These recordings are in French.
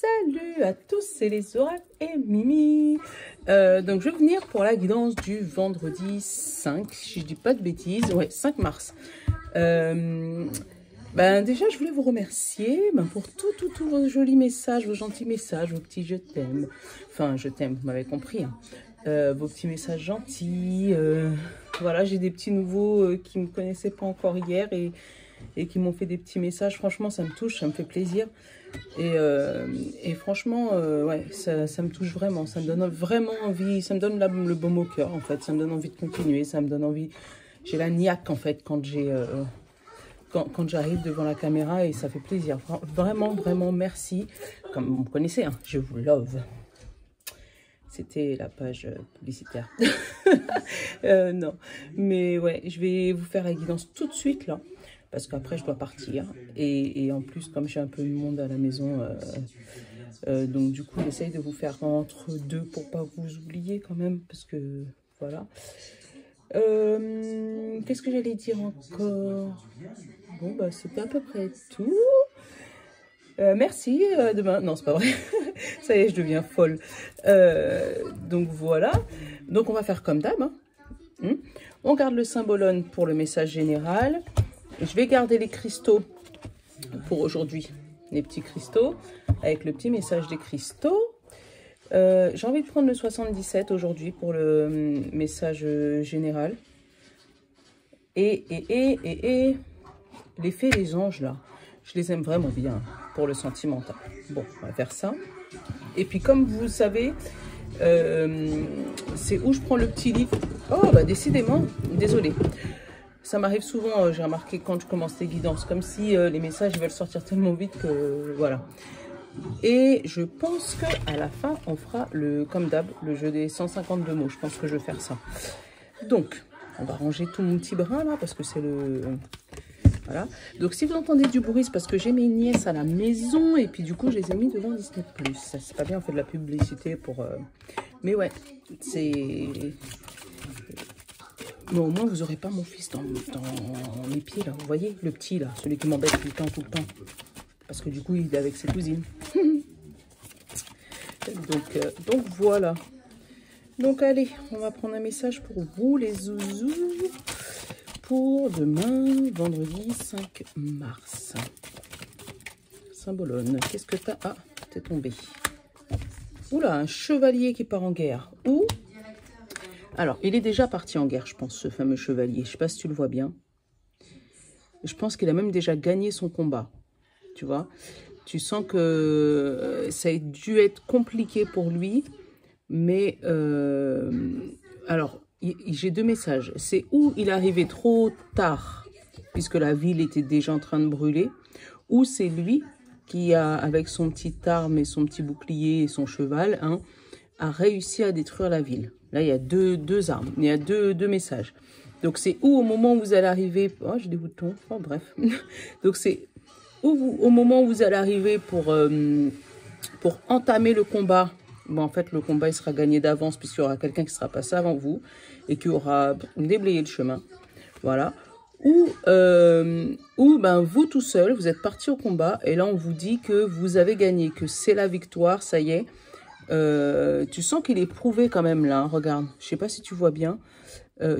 Salut à tous, c'est les oracles et Mimi. Donc je vais venir pour la guidance du vendredi 5, si je dis pas de bêtises, ouais, 5 mars. Déjà, je voulais vous remercier pour tous vos jolis messages, vos gentils messages, vos petits je t'aime. Enfin, je t'aime, vous m'avez compris. Hein. Vos petits messages gentils. Voilà, j'ai des petits nouveaux qui ne me connaissaient pas encore hier et qui m'ont fait des petits messages. Franchement, ça me touche, ça me fait plaisir. Et franchement, ouais, ça me touche vraiment. Ça me donne vraiment envie, ça me donne le baume au cœur, en fait. Ça me donne envie de continuer, ça me donne envie... J'ai la niaque, en fait, quand j'ai... Quand j'arrive devant la caméra et ça fait plaisir. Vraiment, vraiment, merci. Comme vous me connaissez, hein, je vous love. C'était la page publicitaire. Non, mais ouais, je vais vous faire la guidance tout de suite, là. Parce qu'après, je dois partir. Et en plus, comme j'ai un peu de monde à la maison, donc du coup, j'essaye de vous faire entre deux pour pas vous oublier quand même. Parce que, voilà. Qu'est-ce que j'allais dire encore? Bon, bah, c'était à peu près tout. Merci. Demain, non, c'est pas vrai. Ça y est, je deviens folle. Donc, voilà. Donc, on va faire comme d'hab. Hein. On garde le symbolone pour le message général. Je vais garder les cristaux pour aujourd'hui. Les petits cristaux avec le petit message des cristaux. J'ai envie de prendre le 77 aujourd'hui pour le message général. Et les fées, les anges, là, je les aime vraiment bien pour le sentimental. Bon, on va faire ça. Et puis, comme vous le savez, c'est où je prends le petit livre. Oh, bah décidément, désolée. Ça m'arrive souvent, j'ai remarqué quand je commence les guidances, comme si les messages veulent sortir tellement vite que voilà. Et je pense qu'à la fin, on fera, comme d'hab, le jeu des 152 mots. Je pense que je vais faire ça. Donc, on va ranger tout mon petit brin là, parce que c'est le... Voilà. Donc, si vous entendez du bruit, c'est parce que j'ai mes nièces à la maison. Et puis, du coup, je les ai mis devant Disney+. C'est pas bien, on fait de la publicité pour... Mais ouais, c'est... Mais au moins, vous n'aurez pas mon fils dans les pieds, là. Vous voyez, le petit, là, celui qui m'embête tout le temps. Parce que du coup, il est avec ses cousines. donc, voilà. Donc, allez, on va prendre un message pour vous, les zouzous. Pour demain, vendredi 5 mars. Symbolone, qu'est-ce que t'as? Ah, t'es tombé. Oula, un chevalier qui part en guerre. Où? Alors, il est déjà parti en guerre, je pense, ce fameux chevalier. Je sais pas si tu le vois bien. Je pense qu'il a même déjà gagné son combat. Tu vois? Tu sens que ça a dû être compliqué pour lui. Mais, alors, j'ai deux messages. C'est où il est arrivé trop tard, puisque la ville était déjà en train de brûler. Ou c'est lui qui, avec son petit arme et son petit bouclier et son cheval, hein, a réussi à détruire la ville. Là, il y a deux armes, il y a deux messages. Donc, c'est où au moment où vous allez arriver... Oh, j'ai des boutons. Oh, bref. Donc, c'est où au moment où vous allez arriver pour entamer le combat. Bon, en fait, le combat, il sera gagné d'avance puisqu'il y aura quelqu'un qui sera passé avant vous et qui aura déblayé le chemin. Voilà. Ou vous tout seul, vous êtes parti au combat et là, on vous dit que vous avez gagné, que c'est la victoire, ça y est. Tu sens qu'il est prouvé quand même là, hein, regarde, je sais pas si tu vois bien,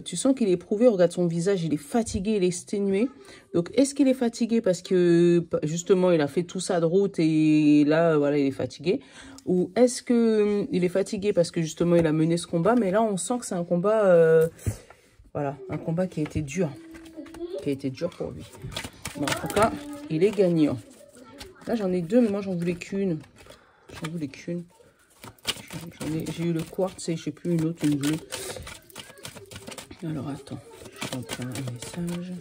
tu sens qu'il est prouvé, regarde son visage, il est fatigué, il est exténué. Donc est-ce qu'il est fatigué parce que justement il a fait tout ça de route et là voilà il est fatigué, ou est-ce que il est fatigué parce que justement il a mené ce combat, mais là on sent que c'est un combat, voilà, un combat qui a été dur pour lui. Mais en tout cas il est gagnant. Là j'en ai deux mais moi j'en voulais qu'une, j'ai eu le quartz et je sais plus une autre, une bleue. Alors attends, je reprends un message.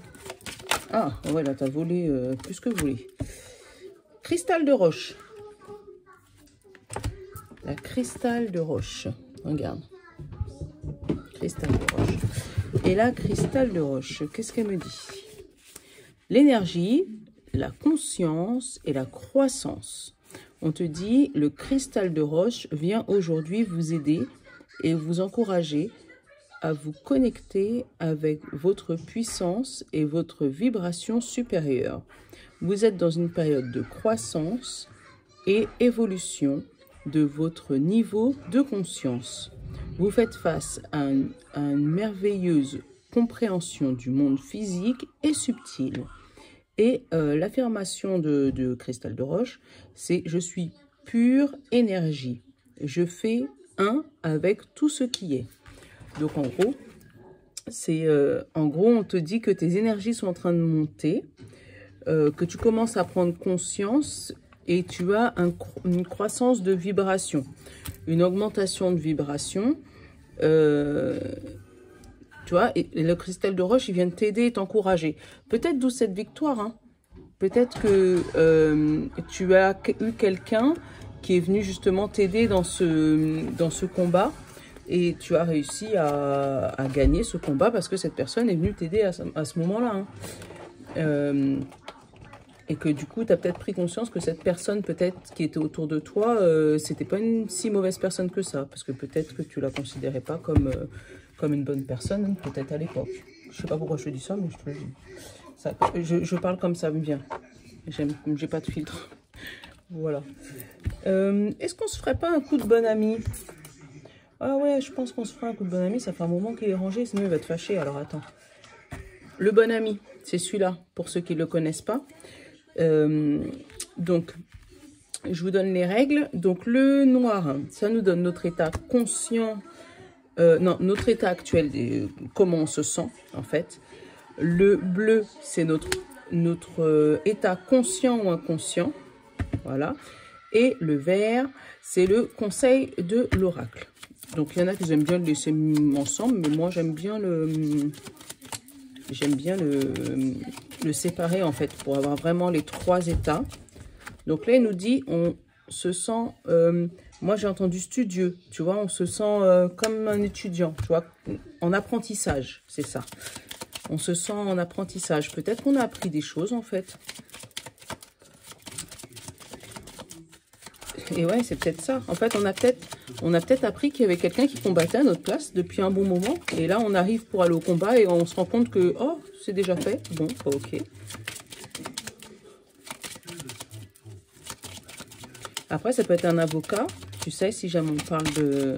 Ah ouais, là t'as volé plus que volé. Cristal de roche. La cristal de roche. Regarde. Cristal de roche. Et là, cristal de roche, qu'est-ce qu'elle me dit? L'énergie, la conscience et la croissance. On te dit, le cristal de roche vient aujourd'hui vous aider et vous encourager à vous connecter avec votre puissance et votre vibration supérieure. Vous êtes dans une période de croissance et évolution de votre niveau de conscience. Vous faites face à une merveilleuse compréhension du monde physique et subtil. Et l'affirmation de Cristal de Roche, c'est « Je suis pure énergie. Je fais un avec tout ce qui est ». Donc en gros, on te dit que tes énergies sont en train de monter, que tu commences à prendre conscience et tu as une croissance de vibration, une augmentation de vibration. Tu vois, et le cristal de roche, il vient de t'aider et t'encourager. Peut-être d'où cette victoire, hein. Peut-être que tu as eu quelqu'un qui est venu justement t'aider dans ce combat et tu as réussi à gagner ce combat parce que cette personne est venue t'aider à ce moment-là, hein. Et que du coup, tu as peut-être pris conscience que cette personne peut-être qui était autour de toi, c'était pas une si mauvaise personne que ça. Parce que peut-être que tu la considérais pas comme une bonne personne, peut-être à l'époque. Je sais pas pourquoi je te dis ça, mais je te le dis. Ça, je parle comme ça me vient. J'ai pas de filtre. Voilà. Est-ce qu'on se ferait pas un coup de bon ami? Ah ouais, je pense qu'on se ferait un coup de bon ami. Ça fait un moment qu'il est rangé, sinon il va te fâcher. Alors attends. Le bon ami, c'est celui-là, pour ceux qui ne le connaissent pas. Donc, je vous donne les règles. Donc, le noir, ça nous donne notre état conscient. Non, notre état actuel, comment on se sent, en fait. Le bleu, c'est notre état conscient ou inconscient. Voilà. Et le vert, c'est le conseil de l'oracle. Donc, il y en a qui aiment bien le laisser ensemble, mais moi, j'aime bien le séparer, en fait, pour avoir vraiment les trois états. Donc là, il nous dit, on se sent... moi, j'ai entendu studieux, tu vois, on se sent comme un étudiant, tu vois, en apprentissage, c'est ça. On se sent en apprentissage. Peut-être qu'on a appris des choses, en fait. Et ouais, c'est peut-être ça. En fait, on a peut-être appris qu'il y avait quelqu'un qui combattait à notre place depuis un bon moment. Et là, on arrive pour aller au combat et on se rend compte que, oh, c'est déjà fait. Bon, ok. Après, ça peut être un avocat. Tu sais, si jamais on parle de...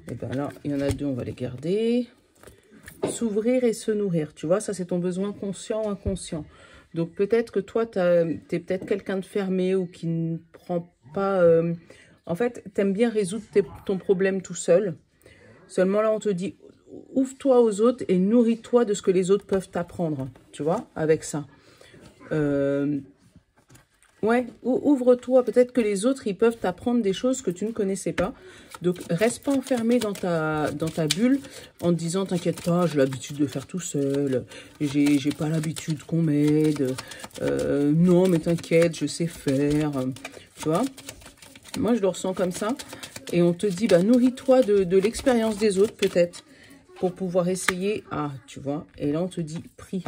Eh bien là, il y en a deux, on va les garder. S'ouvrir et se nourrir. Tu vois, ça, c'est ton besoin conscient ou inconscient. Donc, peut-être que toi, tu es peut-être quelqu'un de fermé ou qui ne prend pas... En fait, tu aimes bien résoudre ton problème tout seul. Seulement, là, on te dit, ouvre-toi aux autres et nourris-toi de ce que les autres peuvent t'apprendre. Tu vois, avec ça. Ouais, ouvre-toi. Peut-être que les autres, ils peuvent t'apprendre des choses que tu ne connaissais pas. Donc, reste pas enfermé dans ta bulle en te disant, t'inquiète pas, j'ai l'habitude de faire tout seul. J'ai pas l'habitude qu'on m'aide. Non, mais t'inquiète, je sais faire. Tu vois? Moi, je le ressens comme ça. Et on te dit, bah, nourris-toi de l'expérience des autres, peut-être, pour pouvoir essayer. Ah, tu vois? Et là, on te dit, prie.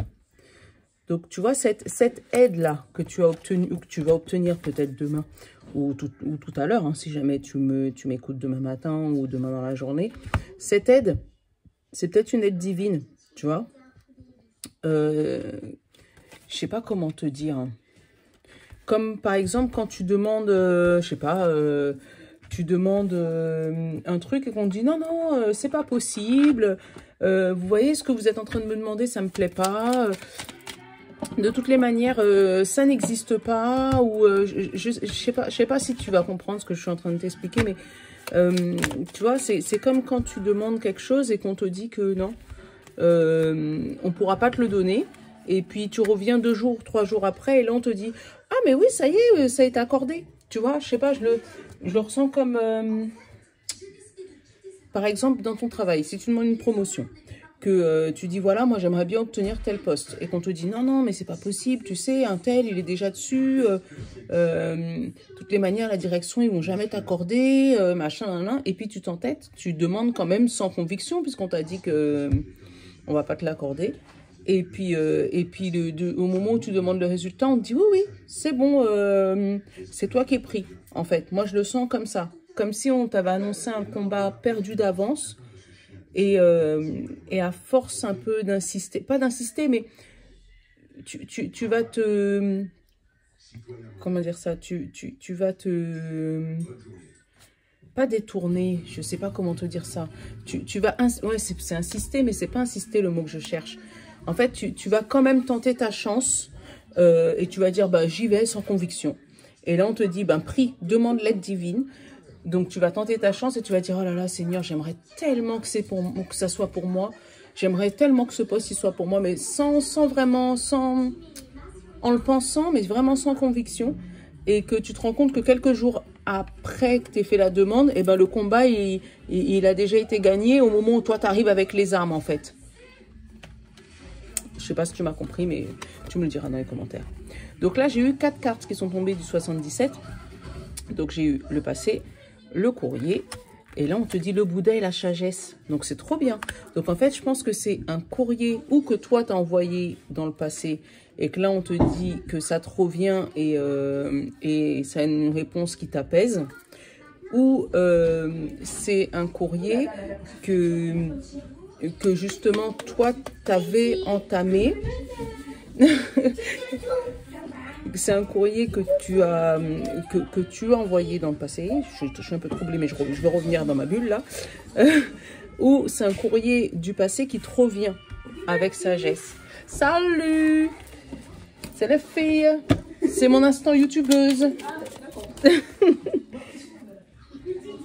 Donc, tu vois, cette aide-là que tu as obtenue ou que tu vas obtenir peut-être demain ou tout à l'heure, hein, si jamais tu m'écoutes demain matin ou demain dans la journée, cette aide, c'est peut-être une aide divine, tu vois. Je sais pas comment te dire. Comme, par exemple, quand tu demandes, je sais pas, tu demandes un truc et qu'on te dit, non, non, c'est pas possible. Vous voyez, ce que vous êtes en train de me demander, ça me plaît pas. De toutes les manières, ça n'existe pas, ou je sais pas si tu vas comprendre ce que je suis en train de t'expliquer, mais tu vois, c'est comme quand tu demandes quelque chose et qu'on te dit que non, on pourra pas te le donner, et puis tu reviens 2 jours, 3 jours après, et là on te dit, ah mais oui, ça y est, ça a été accordé, tu vois, je sais pas, je le ressens comme, par exemple, dans ton travail, si tu demandes une promotion, que tu dis, voilà, moi, j'aimerais bien obtenir tel poste. Et qu'on te dit, non, non, mais c'est pas possible, tu sais, un tel, il est déjà dessus. Toutes les manières, la direction, ils vont jamais t'accorder, machin. Et puis, tu t'entêtes, tu demandes quand même sans conviction, puisqu'on t'a dit que on va pas te l'accorder. Et puis au moment où tu demandes le résultat, on te dit, oui, oui, c'est bon, c'est toi qui es pris, en fait. Moi, je le sens comme ça. Comme si on t'avait annoncé un combat perdu d'avance. Et à force un peu d'insister, pas d'insister, mais tu vas te... comment dire ça, tu vas te... Pas détourner, je sais pas comment te dire ça. Tu vas... Ouais, c'est insister, mais c'est pas insister le mot que je cherche. En fait, tu vas quand même tenter ta chance et tu vas dire, bah, j'y vais sans conviction. Et là, on te dit, ben, prie, demande l'aide divine. Donc, tu vas tenter ta chance et tu vas dire, oh là là, Seigneur, j'aimerais tellement que ça soit pour moi. J'aimerais tellement que ce poste il soit pour moi, mais sans vraiment, en le pensant, mais vraiment sans conviction. Et que tu te rends compte que quelques jours après que tu aies fait la demande, eh ben, le combat, il a déjà été gagné au moment où toi, tu arrives avec les armes, en fait. Je sais pas si tu m'as compris, mais tu me le diras dans les commentaires. Donc là, j'ai eu 4 cartes qui sont tombées du 77. Donc, j'ai eu le passé, le courrier. Et là, on te dit le Bouddha et la sagesse. Donc, c'est trop bien. Donc, en fait, je pense que c'est un courrier ou que toi, tu as envoyé dans le passé. Et que là, on te dit que ça te revient et ça a une réponse qui t'apaise. Ou c'est un courrier que justement, toi, t'avais entamé. C'est un courrier que tu as envoyé dans le passé. Je suis un peu troublée, mais je vais revenir dans ma bulle, là. Ou c'est un courrier du passé qui te revient avec sagesse. Salut! C'est la fille. C'est mon instant youtubeuse.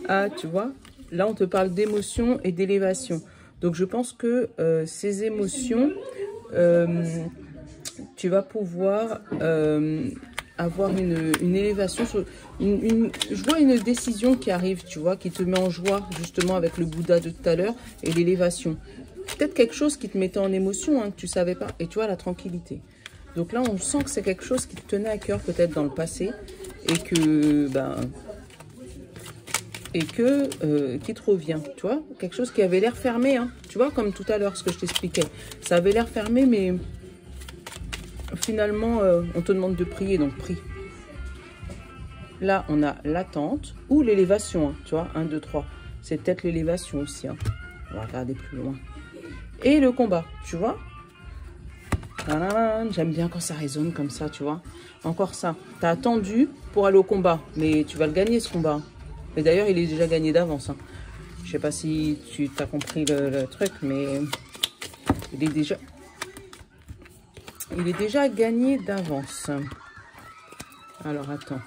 Ah, tu vois, là, on te parle d'émotion et d'élévation. Donc, je pense que ces émotions, tu vas pouvoir avoir une élévation. Je vois une décision qui arrive, tu vois, qui te met en joie, justement, avec le Bouddha de tout à l'heure et l'élévation. Peut-être quelque chose qui te mettait en émotion, hein, que tu ne savais pas. Et tu vois, la tranquillité. Donc là, on sent que c'est quelque chose qui te tenait à cœur, peut-être, dans le passé. Et que, ben... et qui te revient, tu vois, quelque chose qui avait l'air fermé, hein, tu vois, comme tout à l'heure, ce que je t'expliquais, ça avait l'air fermé, mais finalement, on te demande de prier, donc prie. Là, on a l'attente ou l'élévation, hein, tu vois, 1, 2, 3, c'est peut-être l'élévation aussi, hein. On va regarder plus loin. Et le combat, tu vois, j'aime bien quand ça résonne comme ça, tu vois, encore ça, tu as attendu pour aller au combat, mais tu vas le gagner, ce combat. Et d'ailleurs, il est déjà gagné d'avance. Hein. Je sais pas si tu as compris le truc, mais il est déjà gagné d'avance. Alors, attends.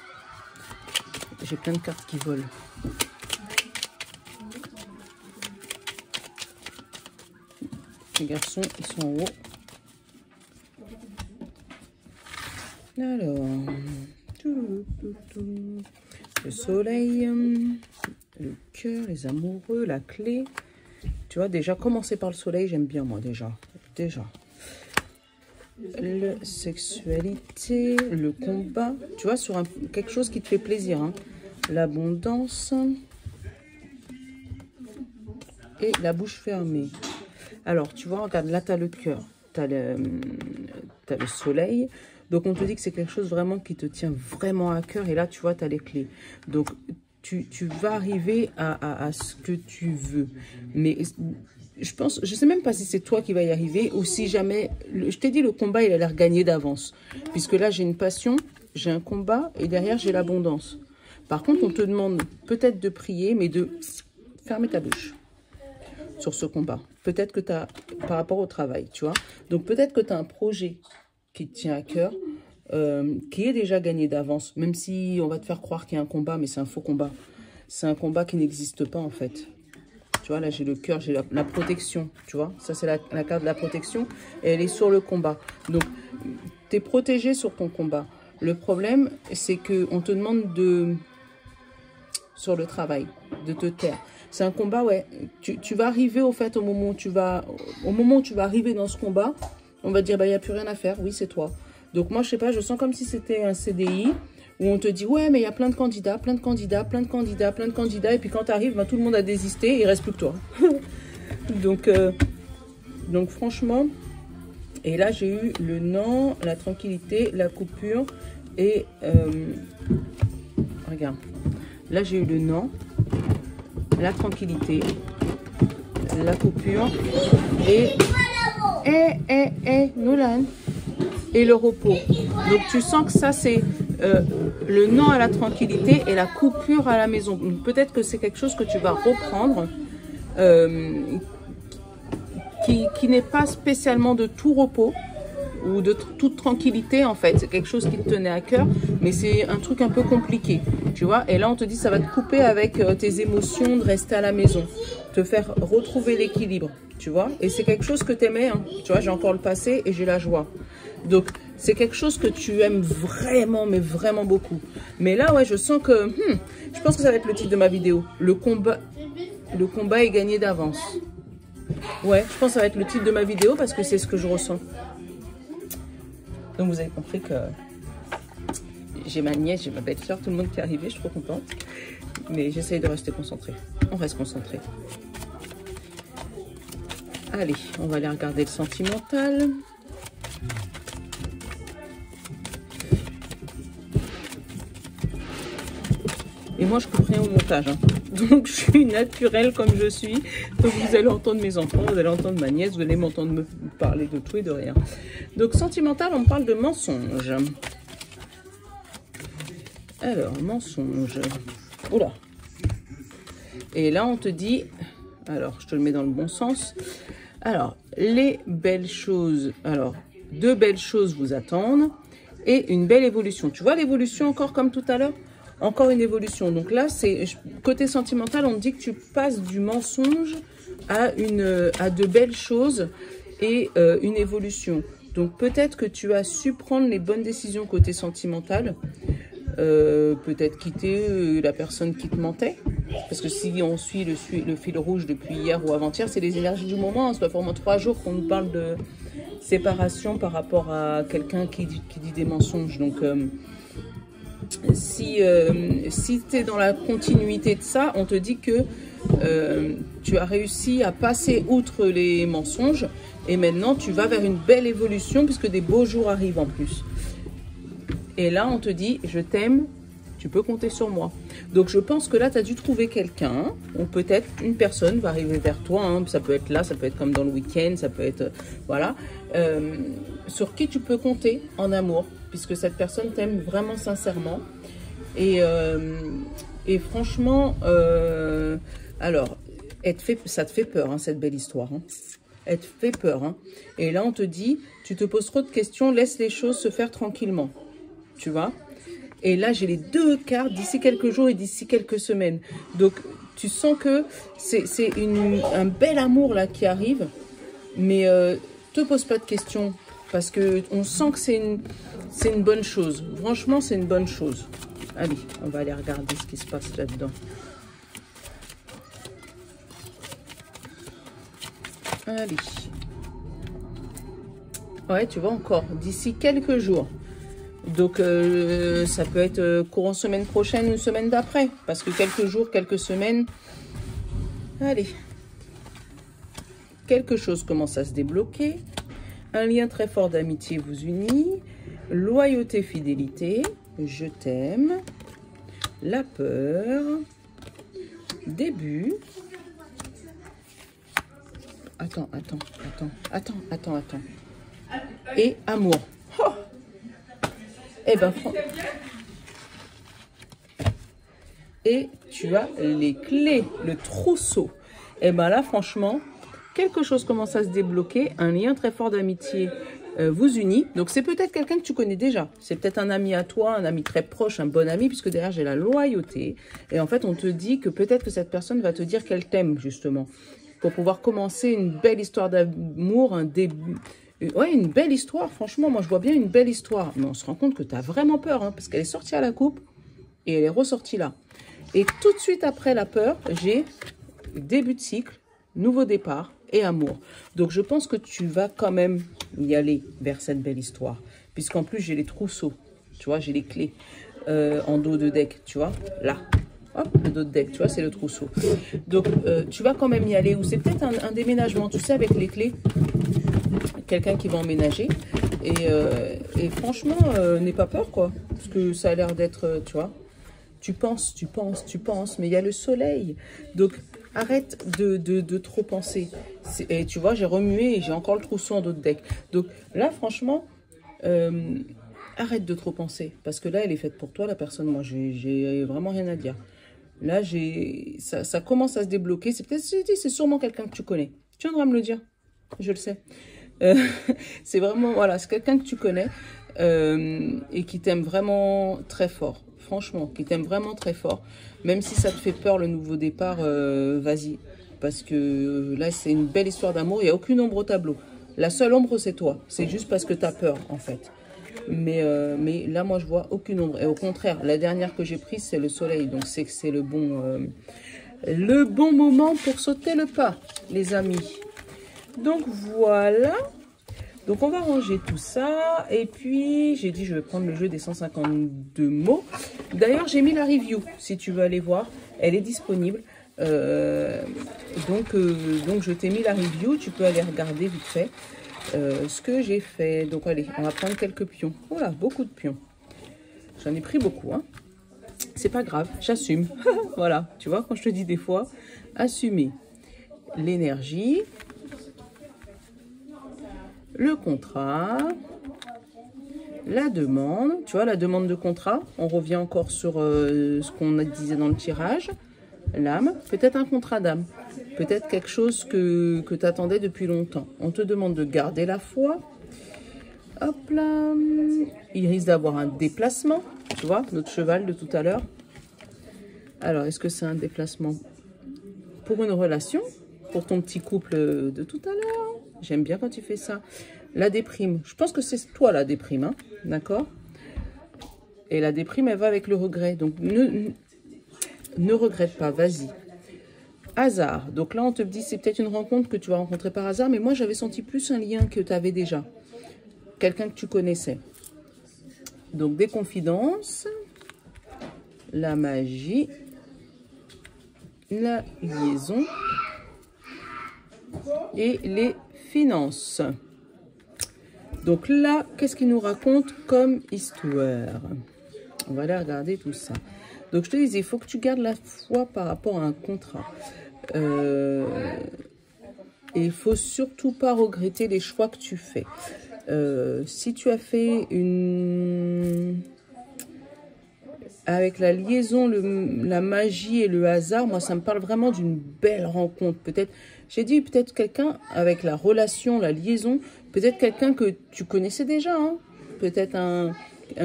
J'ai plein de cartes qui volent. Les garçons, ils sont en haut. Alors... le soleil, le cœur, les amoureux, la clé. Tu vois, déjà, commencer par le soleil, j'aime bien, moi, déjà. La sexualité, le combat. Tu vois, sur quelque chose qui te fait plaisir. Hein. L'abondance. Et la bouche fermée. Alors, tu vois, regarde, là, tu as le cœur. Tu as le soleil. Donc, on te dit que c'est quelque chose vraiment qui te tient vraiment à cœur. Et là, tu vois, tu as les clés. Donc, tu vas arriver à ce que tu veux. Mais je pense, je ne sais même pas si c'est toi qui vas y arriver ou si jamais... Je t'ai dit, le combat, il a l'air gagné d'avance. Puisque là, j'ai une passion, j'ai un combat et derrière, j'ai l'abondance. Par contre, on te demande peut-être de prier, mais de fermer ta bouche sur ce combat. Peut-être que tu as, par rapport au travail, tu vois. Donc, peut-être que tu as un projet qui te tient à cœur, qui est déjà gagné d'avance, même si on va te faire croire qu'il y a un combat, mais c'est un faux combat. C'est un combat qui n'existe pas, en fait. Tu vois, là, j'ai le cœur, j'ai la protection, tu vois. Ça, c'est la carte de la protection, et elle est sur le combat. Donc, tu es protégé sur ton combat. Le problème, c'est qu'on te demande sur le travail, de te taire. C'est un combat, ouais. Tu vas arriver, au fait, au moment où tu vas arriver dans ce combat, on va te dire, bah, il n'y a plus rien à faire. Oui, c'est toi. Donc, moi, je sais pas, je sens comme si c'était un CDI où on te dit, ouais, mais il y a plein de candidats, plein de candidats, plein de candidats, plein de candidats. Et puis, quand tu arrives, bah, tout le monde a désisté et il ne reste plus que toi. donc, franchement, et là, j'ai eu le non, la tranquillité, la coupure et... regarde. Là, j'ai eu le non, la tranquillité, la coupure et... Nolan. Et le repos. Donc, tu sens que ça, c'est le non à la tranquillité et la coupure à la maison. Peut-être que c'est quelque chose que tu vas reprendre, qui n'est pas spécialement de tout repos ou de toute tranquillité en fait. C'est quelque chose qui te tenait à cœur, mais c'est un truc un peu compliqué, tu vois. Et là, on te dit ça va te couper avec tes émotions de rester à la maison, te faire retrouver l'équilibre, tu vois. Et c'est quelque chose que tu aimais, hein. Tu vois, j'ai encore le passé et j'ai la joie. Donc, c'est quelque chose que tu aimes vraiment, mais vraiment beaucoup. Mais là, ouais, je sens que... je pense que ça va être le titre de ma vidéo. Le combat est gagné d'avance. Ouais, je pense que ça va être le titre de ma vidéo parce que c'est ce que je ressens. Donc, vous avez compris que j'ai ma nièce, j'ai ma belle-sœur, tout le monde qui est arrivé, je suis trop contente. Mais j'essaye de rester concentrée. On reste concentré. Allez, on va aller regarder le sentimental. Et moi, je coupe rien au montage. Hein. Donc, je suis naturelle comme je suis. Donc, vous allez entendre mes enfants, vous allez entendre ma nièce, vous allez m'entendre me parler de tout et de rien. Donc, sentimental, on me parle de mensonge. Alors, mensonge. Oula. Et là, on te dit... Alors, je te le mets dans le bon sens. Alors, les belles choses... Alors, 2 belles choses vous attendent. Et une belle évolution. Tu vois l'évolution encore comme tout à l'heure? Encore une évolution. Donc là, c'est côté sentimental, on te dit que tu passes du mensonge à de belles choses et une évolution. Donc peut-être que tu as su prendre les bonnes décisions côté sentimental. Peut-être quitter la personne qui te mentait. Parce que si on suit le fil rouge depuis hier ou avant-hier, c'est les énergies du moment. Hein. Ça fait vraiment 3 jours qu'on nous parle de séparation par rapport à quelqu'un qui dit des mensonges. Donc... si tu es dans la continuité de ça, on te dit que tu as réussi à passer outre les mensonges et maintenant tu vas vers une belle évolution puisque des beaux jours arrivent en plus. Et là, on te dit, je t'aime, tu peux compter sur moi. Donc, je pense que là, tu as dû trouver quelqu'un ou peut-être une personne va arriver vers toi. Hein, ça peut être là, ça peut être comme dans le week-end, ça peut être, voilà, sur qui tu peux compter en amour. Puisque cette personne t'aime vraiment sincèrement. Et franchement, alors, ça te fait peur, hein, cette belle histoire. Hein. Elle te fait peur. Hein. Et là, on te dit, tu te poses trop de questions, laisse les choses se faire tranquillement. Tu vois? Et là, j'ai les 2 cartes d'ici quelques jours et d'ici quelques semaines. Donc, tu sens que c'est un bel amour là qui arrive. Mais te pose pas de questions. Parce qu'on sent que c'est une bonne chose. Franchement, c'est une bonne chose. Allez, on va aller regarder ce qui se passe là-dedans. Allez. Ouais, tu vois encore. D'ici quelques jours. Donc, ça peut être courant semaine prochaine ou semaine d'après. Parce que quelques jours, quelques semaines. Allez. Quelque chose commence à se débloquer. Un lien très fort d'amitié vous unit. Loyauté, fidélité. Je t'aime. La peur. Début. Attends. Et amour. Oh, eh ben, et tu as les clés, le trousseau. Et ben là, franchement, quelque chose commence à se débloquer. Un lien très fort d'amitié vous unit. Donc, c'est peut-être quelqu'un que tu connais déjà. C'est peut-être un ami à toi, un ami très proche, un bon ami, puisque derrière, j'ai la loyauté. Et en fait, on te dit que peut-être que cette personne va te dire qu'elle t'aime, justement. Pour pouvoir commencer une belle histoire d'amour, un début. Ouais, une belle histoire, franchement, moi je vois bien une belle histoire. Mais on se rend compte que tu as vraiment peur, hein, parce qu'elle est sortie à la coupe et elle est ressortie là. Et tout de suite après la peur, j'ai début de cycle, nouveau départ et amour. Donc je pense que tu vas quand même y aller vers cette belle histoire. Puisqu'en plus j'ai les trousseaux, tu vois, j'ai les clés en dos de deck, tu vois, là. Hop, le dos de deck, tu vois, c'est le trousseau. Donc, tu vas quand même y aller. Ou c'est peut-être un déménagement, tu sais, avec les clés. Quelqu'un qui va emménager. Et franchement, n'aie pas peur, quoi. Parce que ça a l'air d'être, tu vois. Tu penses. Mais il y a le soleil. Donc, arrête de trop penser. Et tu vois, j'ai remué et j'ai encore le trousseau en dos de deck. Donc, là, franchement... arrête de trop penser. Parce que là, elle est faite pour toi, la personne. Moi, j'ai vraiment rien à dire. Là, ça commence à se débloquer. C'est sûrement quelqu'un que tu connais. Tu viendras me le dire. Je le sais. C'est vraiment, voilà, c'est quelqu'un que tu connais et qui t'aime vraiment très fort. Franchement, qui t'aime vraiment très fort. Même si ça te fait peur, le nouveau départ, vas-y. Parce que là, c'est une belle histoire d'amour. Il n'y a aucune ombre au tableau. La seule ombre, c'est toi. C'est juste parce que tu as peur, en fait. Mais là, moi, je vois aucune ombre. Et au contraire, la dernière que j'ai prise, c'est le soleil. Donc, c'est que c'est le bon moment pour sauter le pas, les amis. Donc, voilà. Donc, on va ranger tout ça. Et puis, j'ai dit, je vais prendre le jeu des 152 mots. D'ailleurs, j'ai mis la review, si tu veux aller voir. Elle est disponible. Donc, je t'ai mis la review. Tu peux aller regarder vite fait ce que j'ai fait. Donc, allez, on va prendre quelques pions. Voilà, beaucoup de pions. J'en ai pris beaucoup, hein. C'est pas grave, j'assume. Voilà, tu vois, quand je te dis des fois, assumer l'énergie, le contrat, la demande. Tu vois, la demande de contrat, on revient encore sur ce qu'on disait dans le tirage. L'âme, peut-être un contrat d'âme, peut-être quelque chose que tu attendais depuis longtemps. On te demande de garder la foi. Hop là, il risque d'avoir un déplacement, tu vois, notre cheval de tout à l'heure. Alors, est-ce que c'est un déplacement pour une relation, pour ton petit couple de tout à l'heure? J'aime bien quand tu fais ça. La déprime, je pense que c'est toi la déprime, hein, d'accord? Et la déprime, elle va avec le regret, donc ne regrette pas, vas-y. Hasard, donc là on te dit c'est peut-être une rencontre que tu vas rencontrer par hasard, mais moi j'avais senti plus un lien que tu avais déjà. Quelqu'un que tu connaissais. Donc des confidences, la magie, la liaison et les finances. Donc là, qu'est-ce qu'il nous raconte comme histoire? On va aller regarder tout ça. Donc je te disais, il faut que tu gardes la foi par rapport à un contrat. Et il ne faut surtout pas regretter les choix que tu fais. Si tu as fait avec la liaison, la magie et le hasard, moi ça me parle vraiment d'une belle rencontre. Peut-être, j'ai dit peut-être quelqu'un avec la relation, la liaison, peut-être quelqu'un que tu connaissais déjà, hein, peut-être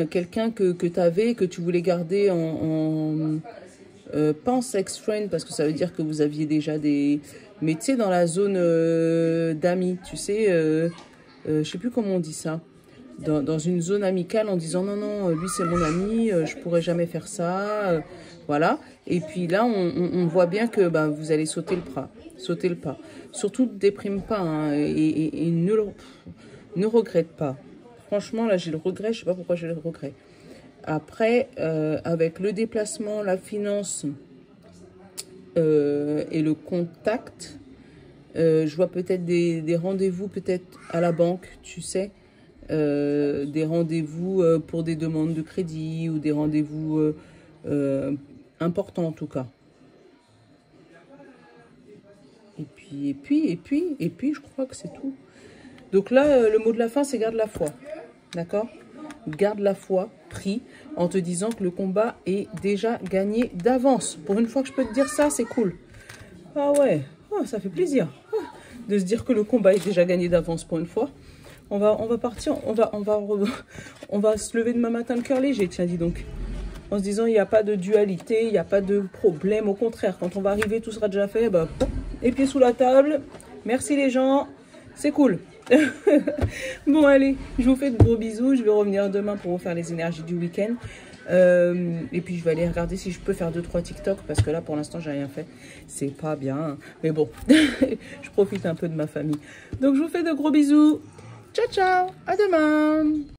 quelqu'un que tu avais, que tu voulais garder pas en sex friend, parce que ça veut dire que vous aviez déjà des... Mais tu sais, dans la zone d'amis, tu sais, je sais plus comment on dit ça. Dans une zone amicale en disant non, lui c'est mon ami, je pourrais jamais faire ça, voilà. Et puis là, on voit bien que vous allez sauter le pas. Surtout ne déprime pas, hein, et ne regrette pas. Franchement, là, j'ai le regret. Je sais pas pourquoi j'ai le regret. Après, avec le déplacement, la finance et le contact, je vois peut-être des rendez-vous peut-être à la banque, tu sais, des rendez-vous pour des demandes de crédit ou des rendez-vous importants en tout cas. Et puis, je crois que c'est tout. Donc là, le mot de la fin, c'est garde la foi. D'accord? Garde la foi, prie, en te disant que le combat est déjà gagné d'avance. Pour une fois que je peux te dire ça, c'est cool. Ah ouais, oh, ça fait plaisir de se dire que le combat est déjà gagné d'avance pour une fois. On va partir, on va se lever demain matin le cœur léger, tiens, dis donc. En se disant, il n'y a pas de dualité, il n'y a pas de problème. Au contraire, quand on va arriver, tout sera déjà fait. Les pieds sous la table. Merci les gens. C'est cool. Bon, allez, je vous fais de gros bisous. Je vais revenir demain pour vous faire les énergies du week-end. Et puis, je vais aller regarder si je peux faire 2-3 TikTok. Parce que là, pour l'instant, j'ai rien fait. C'est pas bien. Mais bon, je profite un peu de ma famille. Donc, je vous fais de gros bisous. Ciao, ciao. À demain.